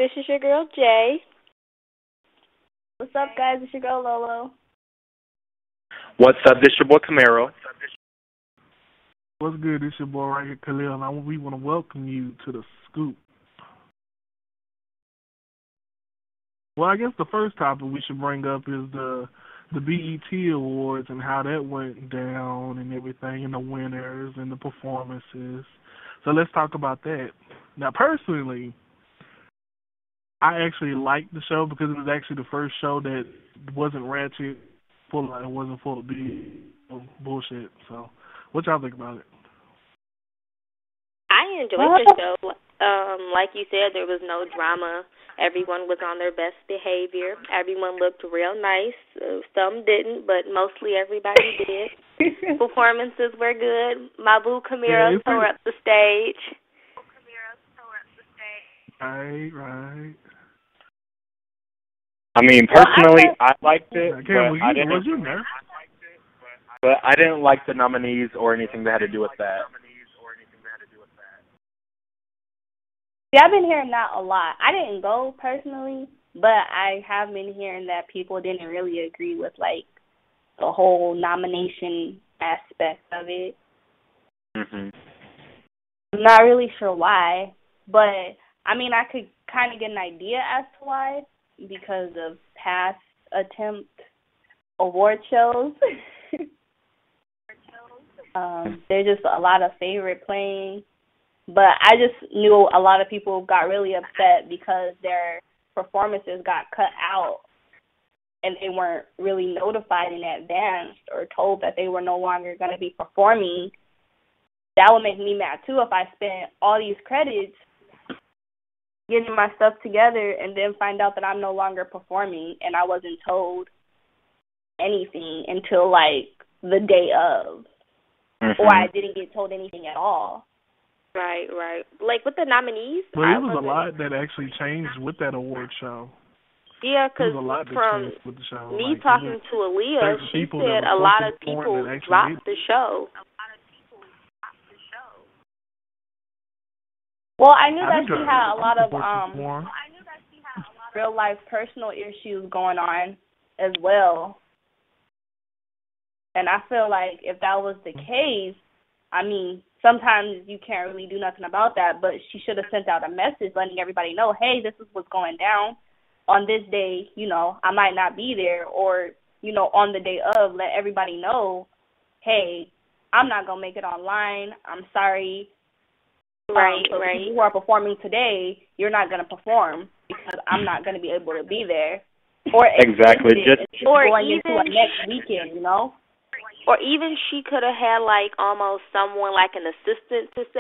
This is your girl, Jay. What's up, guys? It's your girl, Lolo. What's up? This your boy Camaro. What's good? It's your boy right here, Khalil, and we want to welcome you to the Scoop. Well, I guess the first topic we should bring up is the BET Awards and how that went down and everything, and the winners and the performances. So let's talk about that. Now, personally, I actually liked the show because it was actually the first show that wasn't ratchet, it wasn't full of bullshit. So, what y'all think about it? I enjoyed the show. Like you said, there was no drama. Everyone was on their best behavior. Everyone looked real nice. Some didn't, but mostly everybody did. Performances were good. My boo Camaro tore up the stage. Right. I mean, personally, I liked it, but I didn't like the nominees or anything that had to do with that. Yeah, I've been hearing that a lot. I didn't go personally, but I have been hearing that people didn't really agree with, like, the whole nomination aspect of it. Mhm. I'm not really sure why, but, I mean, I could kind of get an idea as to why, because of past attempt award shows. There's just a lot of favorite playing. But I just knew a lot of people got really upset because their performances got cut out and they weren't really notified in advance or told that they were no longer going to be performing. That would make me mad, too, if I spent all these credits getting my stuff together and then find out that I'm no longer performing and I wasn't told anything until, like, the day of. Mm-hmm. Or I didn't get told anything at all. Right. Like, with the nominees... Well, it was a lot that actually changed with that award show. Yeah, because from me talking to Aaliyah, she said a lot of people dropped the show. Well, I knew that she had a lot of real-life personal issues going on as well. And I feel like if that was the case, I mean, sometimes you can't really do nothing about that, but she should have sent out a message letting everybody know, hey, this is what's going down. On this day, you know, I might not be there. Or, you know, on the day of, let everybody know, hey, I'm not going to make it online. I'm sorry. Right. People who are performing today, you're not going to perform because I'm not going to be able to be there. Or exactly. Or going into a next weekend, you know? Or even she could have had, like, almost someone like an assistant to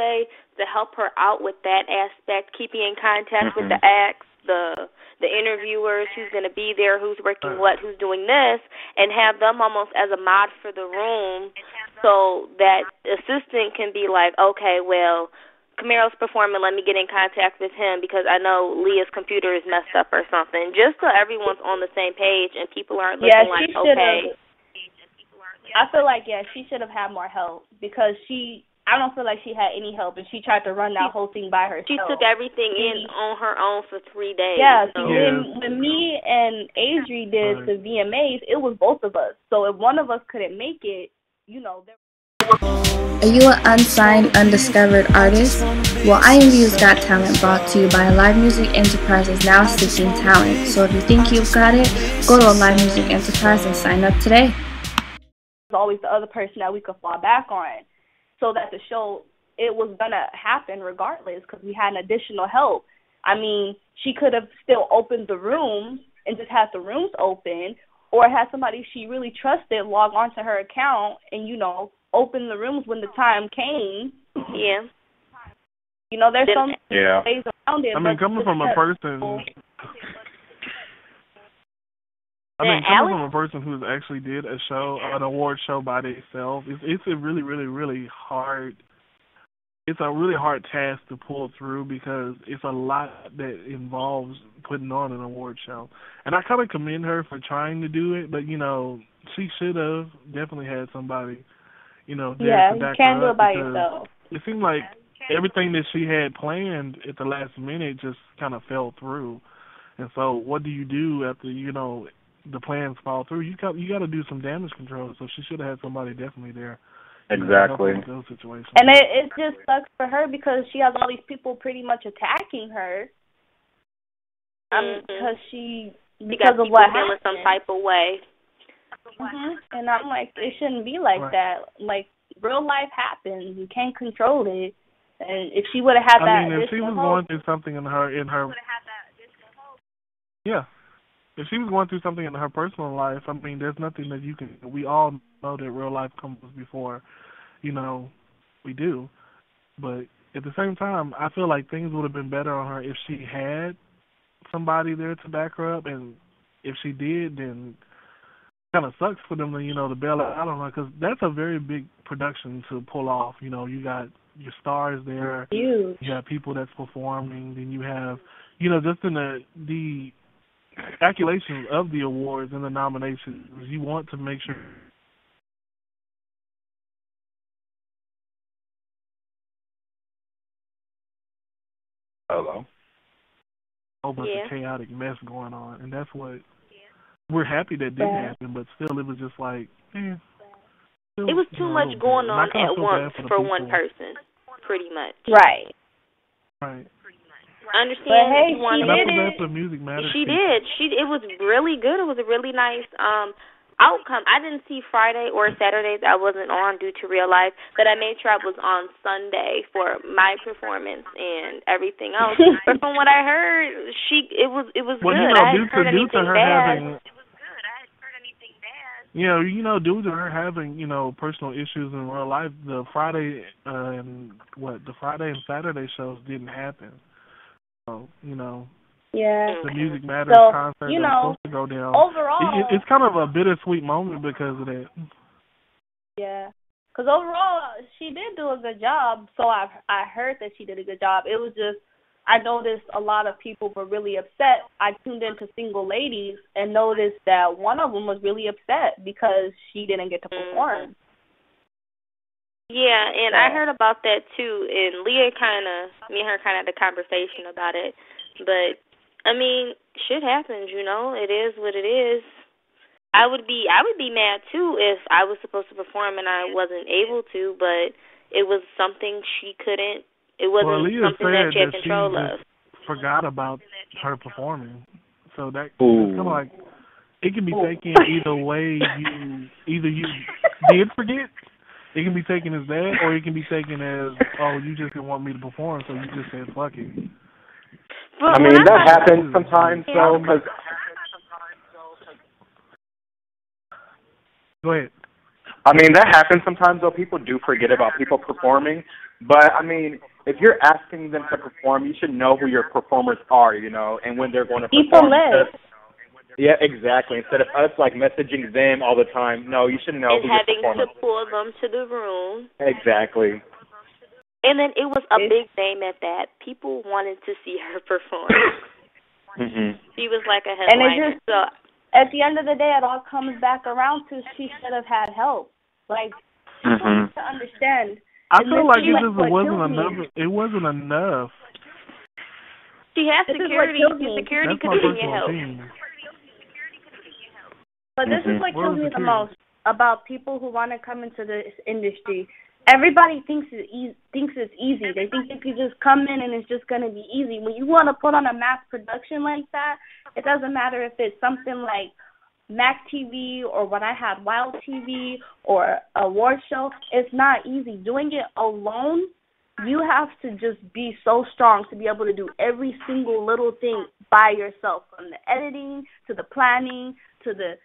help her out with that aspect, keeping in contact with the acts, the interviewers, who's going to be there, who's working what, who's doing this, and have them almost as a mod for the room so that assistant can be like, okay, well, Camaro's performing, let me get in contact with him because I know Leah's computer is messed up or something, just so everyone's on the same page and people aren't looking like, okay. I feel like, she should have had more help because I don't feel like she had any help, and she tried to run that whole thing by herself. She took everything in on her own for 3 days. Yeah, so. When me and Adri did the VMAs, it was both of us. So if one of us couldn't make it, you know. Are you an unsigned, undiscovered artist? Well, IMVU's Got Talent brought to you by Live Music Enterprises, now seeking talent. So if you think you've got it, go to a Live Music Enterprise and sign up today. Always the other person that we could fall back on, so that the show, it was going to happen regardless because we had an additional help. I mean, she could have still opened the rooms and just had the rooms open, or had somebody she really trusted log onto her account and, you know, open the rooms when the time came. Yeah. You know, there's some ways around it. I mean, coming from a person who actually did an award show by themselves, it's a really, really, really hard. It's a really hard task to pull through because it's a lot that involves putting on an award show. And I kind of commend her for trying to do it, but you know, she should have definitely had somebody, you know, there to back her up. Yeah, you can't do it by yourself. It seemed like everything that she had planned at the last minute just kind of fell through. And so, what do you do after the plans fall through? You got to do some damage control. So she should have had somebody definitely there. Exactly. In those situations. And it just sucks for her because she has all these people pretty much attacking her. Because of what happened. Some type of way. And I'm like, it shouldn't be like that. Like, real life happens. You can't control it. And if she would have had that, if she was going through something in her, yeah. If she was going through something in her personal life, there's nothing that you can. We all know that real life comes before, we do. But at the same time, I feel like things would have been better on her if she had somebody there to back her up, and if she did, then it kind of sucks for them to, to bail out on her, because that's a very big production to pull off. You got your stars there, huge. You have people that's performing, then you have, just in the calculations of the awards and the nominations, you want to make sure. Hello. Whole bunch of chaotic mess going on, and that's what we're happy that didn't happen. But still, it was just like, it was too much going on at once for one person, pretty much. Right. I understand. But hey, she did it. Music Matters. She did. It was really good. It was a really nice outcome. I didn't see Friday or Saturdays. I wasn't on due to real life, but I made sure I was on Sunday for my performance and everything else. But from what I heard, it was good. I hadn't heard anything bad. Due to her having, personal issues in real life, the Friday and Saturday shows didn't happen. So, the Music Matters concert was supposed to go down. Overall, it's kind of a bittersweet moment because of that. Yeah, because overall, she did do a good job. So I heard that she did a good job. It was just, I noticed a lot of people were really upset. I tuned into Single Ladies and noticed that one of them was really upset because she didn't get to perform. Yeah, and I heard about that too. And me and her kind of had a conversation about it. But shit happens, It is what it is. I would be mad too if I was supposed to perform and I wasn't able to, but it was something she couldn't. It wasn't something that she had control of. Forgot about her performing, so that it's kind of like it can be taken either way. You did forget. It can be taken as that, or it can be taken as, you just didn't want me to perform, so you just said fuck it. That happens sometimes, though, because... Go ahead. That happens sometimes, though. People do forget about people performing. But, if you're asking them to perform, you should know who your performers are, and when they're going to perform. People live. Yeah, exactly. Instead of us, messaging them all the time. No, you should know who your performers are. And having to pull them to the room. Exactly. And then it was a big name at that. People wanted to see her perform. She was like a headliner. And at the end of the day, it all comes back around to she should have had help. People need to understand. I feel like it just wasn't enough. It wasn't enough. She has security. Security could have been help. But this is what kills me the most about people who want to come into this industry. Everybody thinks it's easy. They think you could just come in and it's just going to be easy. When you want to put on a mass production like that, it doesn't matter if it's something like Mac TV or when I had Wild TV or a award show. It's not easy. Doing it alone, you have to just be so strong to be able to do every single little thing by yourself, from the editing to the planning to the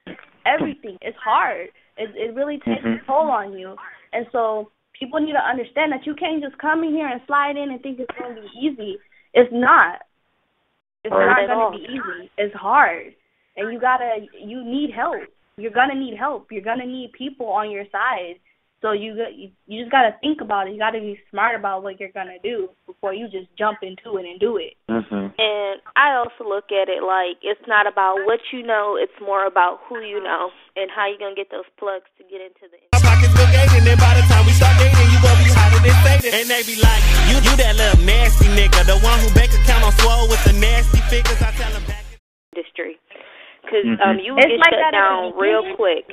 everything. It's hard. It really takes a toll on you. And so people need to understand that you can't just come in here and slide in and think it's going to be easy. It's not. It's not going to be easy. It's hard. And you need help. You're going to need help. You're going to need people on your side. So you just got to think about it. You got to be smart about what you're going to do before you just jump into it and do it. And I also look at it like it's not about what you know. It's more about who you know and how you're going to get those plugs to get into the industry. My pockets look aching, and by the time we start dating, you will be hotter than And they be like, you that little nasty nigga, the one who bank account on swole with the nasty figures. I tell them back. Industry. Because you get like shut down real quick.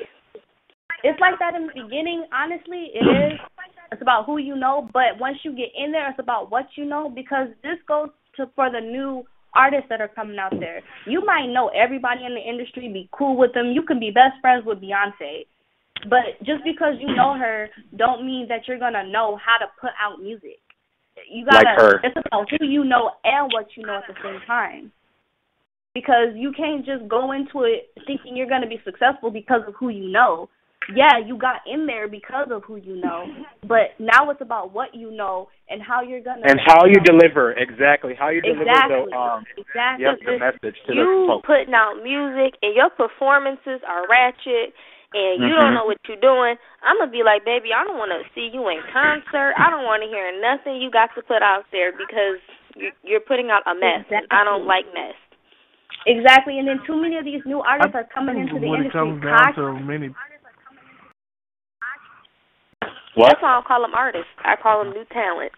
It's like that in the beginning, honestly, it is. It's about who you know, but once you get in there, it's about what you know, because this goes for the new artists that are coming out there. You might know everybody in the industry, be cool with them. You can be best friends with Beyonce. But just because you know her don't mean that you're going to know how to put out music. You gotta, like her. It's about who you know and what you know at the same time. Because you can't just go into it thinking you're going to be successful because of who you know. Yeah, you got in there because of who you know, but now it's about what you know and how you're gonna how you deliver. Exactly, how you deliver the message to you the folks. Putting out music and your performances are ratchet and you don't know what you're doing. I'm gonna be like, baby, I don't want to see you in concert. I don't want to hear nothing you got to put out there because you're putting out a mess. Exactly. I don't like mess. Exactly, and then too many of these new artists are coming into the industry. What? That's why I don't call them artists. I call them new talent.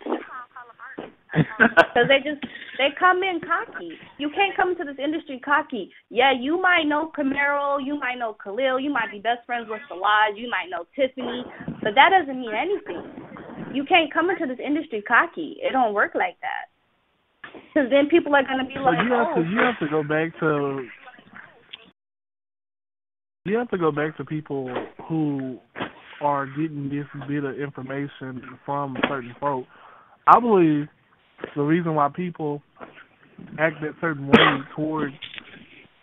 Because they come in cocky. You can't come into this industry cocky. Yeah, you might know Camaro, you might know Khalil, you might be best friends with Salaj, you might know Tiffany, but that doesn't mean anything. You can't come into this industry cocky. It don't work like that. Because then people are going to be like, you have to go back to... You have to go back to people who are getting this bit of information from certain folk. I believe the reason why people act that certain way towards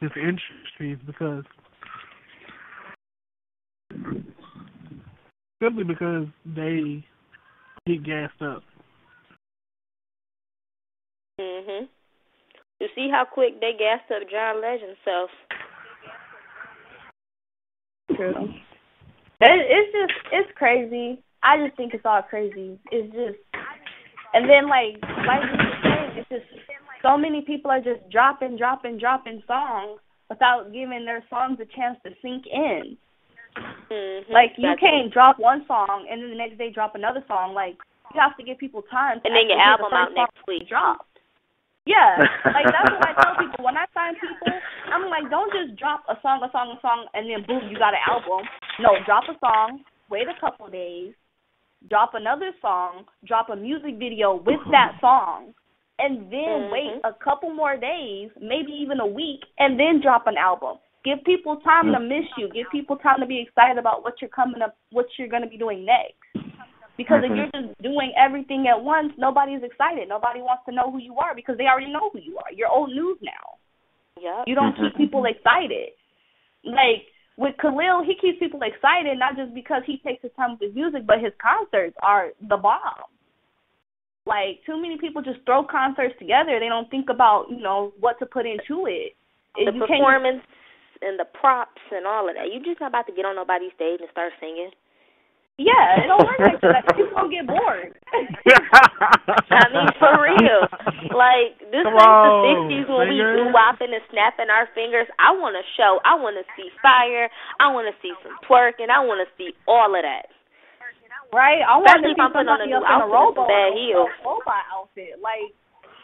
this industry is because simply because they get gassed up. You see how quick they gassed up John Legend's self. True. It's crazy. I just think it's all crazy. It's just, and then like you were saying, it's just so many people are just dropping songs without giving their songs a chance to sink in. Like you can't drop one song and then the next day drop another song. Like you have to give people time. And then your album out next week. Drop. Yeah, like that's what I tell people. When I sign people, I'm like, don't just drop a song, and then boom, you got an album. No, drop a song, wait a couple of days, drop another song, drop a music video with that song, and then wait a couple more days, maybe even a week, and then drop an album. Give people time to miss you. Give people time to be excited about what you're going to be doing next. Because if you're just doing everything at once, nobody's excited. Nobody wants to know who you are because they already know who you are. You're old news now. Yep. You don't keep people excited. Like, with Khalil, he keeps people excited not just because he takes his time with his music, but his concerts are the bomb. Like, too many people just throw concerts together. They don't think about, what to put into it. The performance and the props and all of that. You're just not about to get on nobody's stage and start singing. Yeah, it don't work like that. People don't get bored. I mean, for real. Like, this ain't the 60s when we doo-wopping and snapping our fingers. I want a show. I want to see fire. I want to see some twerking. I want to see all of that. Right? I want to see somebody on a robot outfit. Like,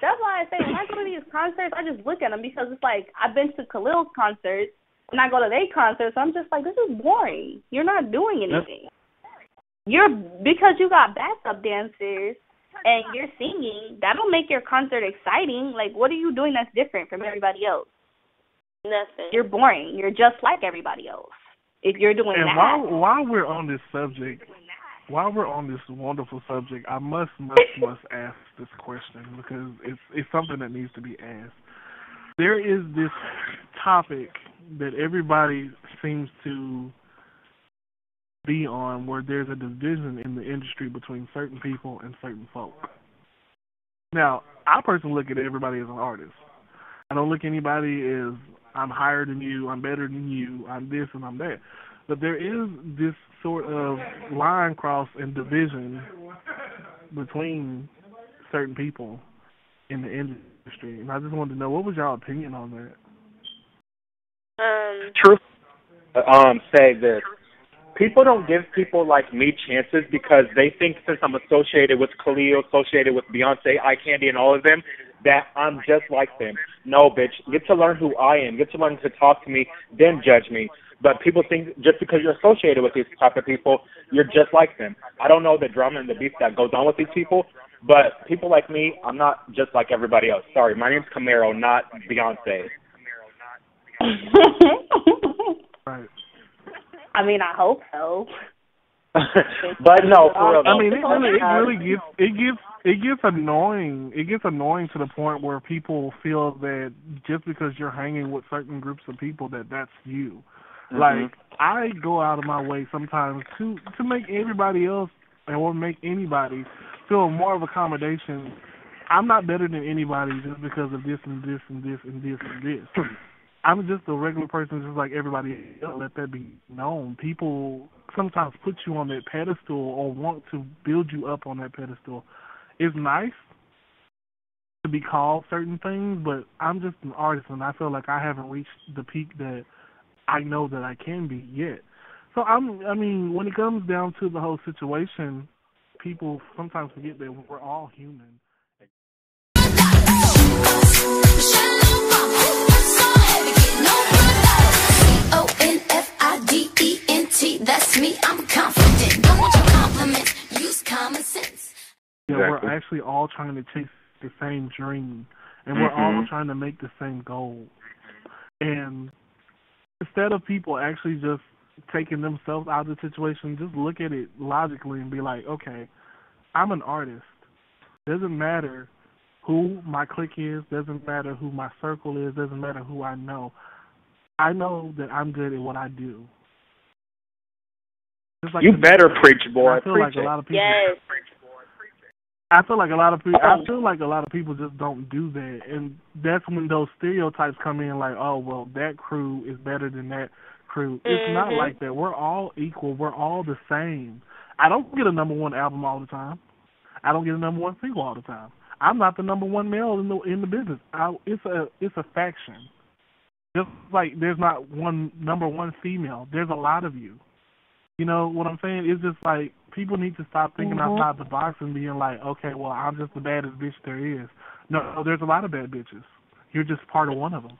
that's why I say when I go to these concerts, I just look at them because it's like I've been to Khalil's concerts and I go to their concerts. So I'm just like, this is boring. You're not doing anything. Because you got backup dancers and you're singing, that'll make your concert exciting. Like, what are you doing that's different from everybody else? Nothing. You're boring. You're just like everybody else if you're doing and that. And while we're on this subject, while we're on this wonderful subject, I must ask this question because it's something that needs to be asked. There is this topic that everybody seems to be on where there's a division in the industry between certain people and certain folk. Now, I personally look at everybody as an artist. I don't look at anybody as I'm higher than you, I'm better than you, I'm this and I'm that. But there is this sort of line cross and division between certain people in the industry. And I just wanted to know, what was your opinion on that? Truth. Say this. people don't give people like me chances because they think since I'm associated with Khalil, associated with Beyonce, Eye Candy, and all of them, that I'm just like them. No, bitch. Get to learn who I am. Get to learn to talk to me, then judge me. But people think just because you're associated with these type of people, you're just like them. I don't know the drama and the beef that goes on with these people, but people like me, I'm not just like everybody else. Sorry, my name's Camaro, not Beyonce. Right. I mean, I hope so. But no, for real. I mean, it gets annoying. It gets annoying to the point where people feel that just because you're hanging with certain groups of people that's you. Mm-hmm. Like, I go out of my way sometimes to make everybody else or make anybody feel more of accommodation. I'm not better than anybody just because of this and this and this and this and this. I'm just a regular person just like everybody else. Let that be known. People sometimes put you on that pedestal or want to build you up on that pedestal. It's nice to be called certain things, but I'm just an artist, and I feel like I haven't reached the peak that I know that I can be yet. So, I mean, when it comes down to the whole situation, people sometimes forget that we're all human. ONFIDENT, that's me, I'm confident. Don't want your compliments, use common sense. Yeah, we're actually all trying to chase the same dream, and we're all trying to make the same goal. And instead of people actually just taking themselves out of the situation, just look at it logically and be like, okay, I'm an artist. Doesn't matter who my clique is, doesn't matter who my circle is, doesn't matter who I know. I know that I'm good at what I do. Like you better preach, boy. I feel like a lot of people. Yes. I feel like a lot of people. I feel like a lot of people just don't do that, and that's when those stereotypes come in. Like, oh, well, that crew is better than that crew. It's not like that. We're all equal. We're all the same. I don't get a #1 album all the time. I don't get a #1 single all the time. I'm not the #1 male in the business. It's a faction. Just like there's not one #1 female. There's a lot of you. You know what I'm saying? It's just like people need to stop thinking outside the box and being like, okay, well, I'm just the baddest bitch there is. No, there's a lot of bad bitches. You're just part of one of them.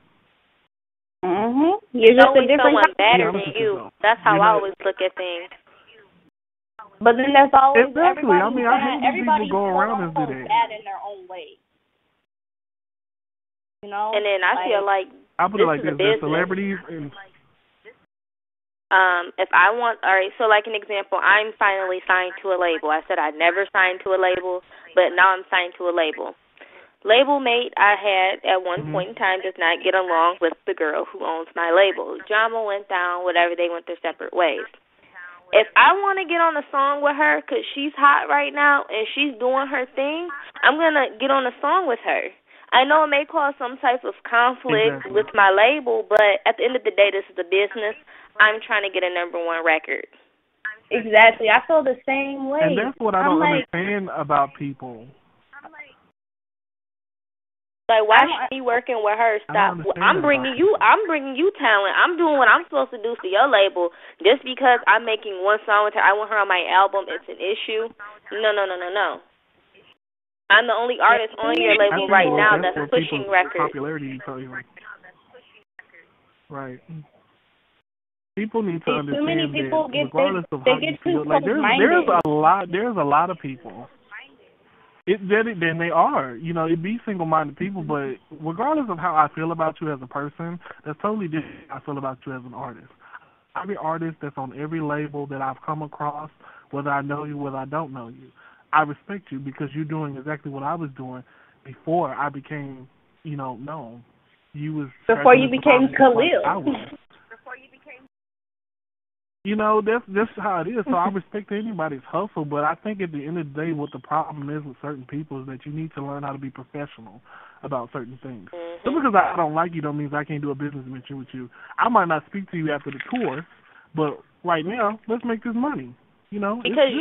You're just a different someone better than you. That's how I always look at things. But then there's always exactly. I mean, I hate when people go around and do that. Bad in their own way. You know? And then I feel like I put it like this: the celebrities and. If I want, all right, so like an example, I'm finally signed to a label. I said I'd never signed to a label, but now I'm signed to a label. Label mate I had at one point in time does not get along with the girl who owns my label. Drama went down, whatever, they went their separate ways. If I want to get on a song with her because she's hot right now and she's doing her thing, I'm going to get on a song with her. I know it may cause some type of conflict with my label, but at the end of the day, this is a business. I'm trying to get a #1 record. Exactly. I feel the same way. And that's what I don't understand about people. Like, why should me working with her stop? I'm bringing you talent. I'm doing what I'm supposed to do for your label. Just because I'm making one song with her, I want her on my album, it's an issue. No. I'm the only artist on your label right now that's pushing records. Popularity, right. People need to understand too many people that regardless of how you feel, like there's a lot of people. Then they are. You know, it be single-minded people, but regardless of how I feel about you as a person, that's totally different how I feel about you as an artist. I'm an artist that's on every label that I've come across, whether I know you, whether I don't know you. I respect you because you're doing exactly what I was doing before I became, known. You was before you became Khalil. That's how it is. So I respect anybody's hustle, but I think at the end of the day, what the problem is with certain people is that you need to learn how to be professional about certain things. Just because I don't like you don't mean I can't do a business venture with you. I might not speak to you after the tour, but right now, let's make this money. Because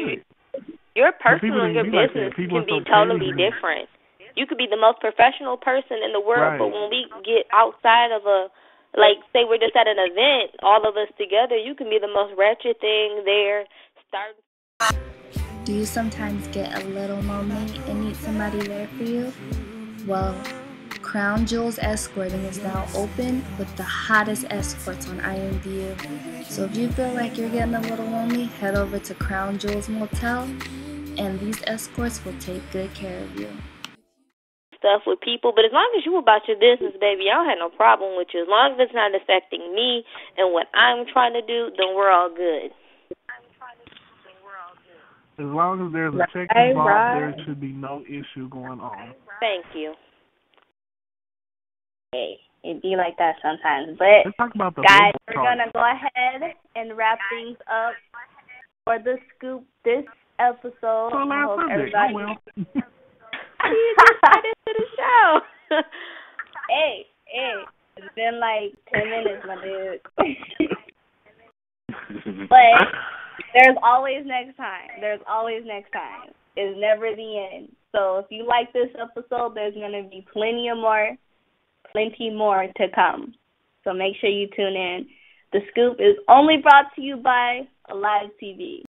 your personal and your business can be totally different. You could be the most professional person in the world, but when we get outside of a like, say we're just at an event, all of us together, you can be the most ratchet thing there. Do you sometimes get a little lonely and need somebody there for you? Well, Crown Jewels Escorting is now open with the hottest escorts on IMVU. So if you feel like you're getting a little lonely, head over to Crown Jewels Motel, and these escorts will take good care of you. Stuff with people, but as long as you about your business, baby, I don't have no problem with you. As long as it's not affecting me and what I'm trying to do, then we're all good. As long as there's a check involved, there should be no issue going on. Thank you. Hey, it be like that sometimes. But, let's talk about the guys, we're going to go ahead and wrap things up for the scoop this episode. So I hope everybody... Oh, well. You just started to the show. Hey, it's been like 10 minutes, my dude. But there's always next time. It's never the end. So if you like this episode, there's going to be plenty more to come. So make sure you tune in. The Scoop is only brought to you by AliveTV.